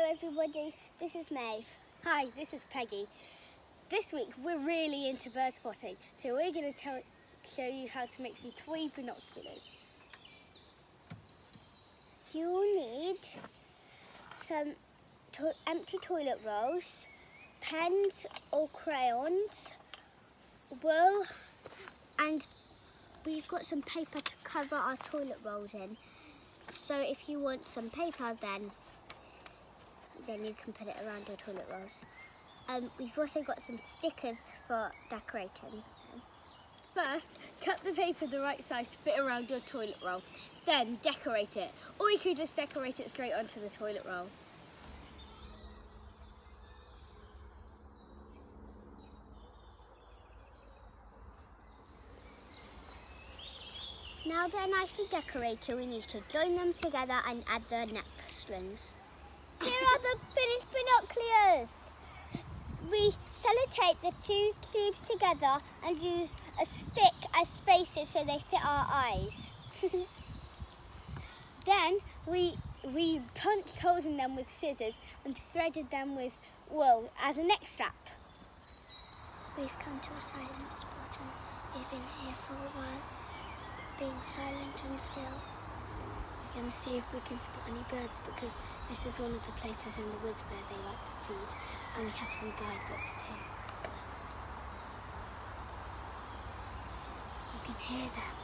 everybody, this is Maeve. Hi, this is Peggy. This week we're really into bird spotting, so we're going to show you how to make some toy binoculars. You'll need some empty toilet rolls, pens or crayons, wool, and we've got some paper to cover our toilet rolls in. So if you want some paper, then you can put it around your toilet rolls. We've also got some stickers for decorating. First, cut the paper the right size to fit around your toilet roll. Then decorate it, or you could just decorate it straight onto the toilet roll. Now they're nicely decorated, we need to join them together and add the neck strings. Here are the finished binoculars. We sellotape the two tubes together and use a stick as spaces so they fit our eyes. Then we punched holes in them with scissors and threaded them with wool as a neck strap. We've come to a silent spot and we've been here for a while, being silent and still. We're going to see if we can spot any birds because this is one of the places in the woods where they like to feed, and we have some guidebooks too. You can hear them.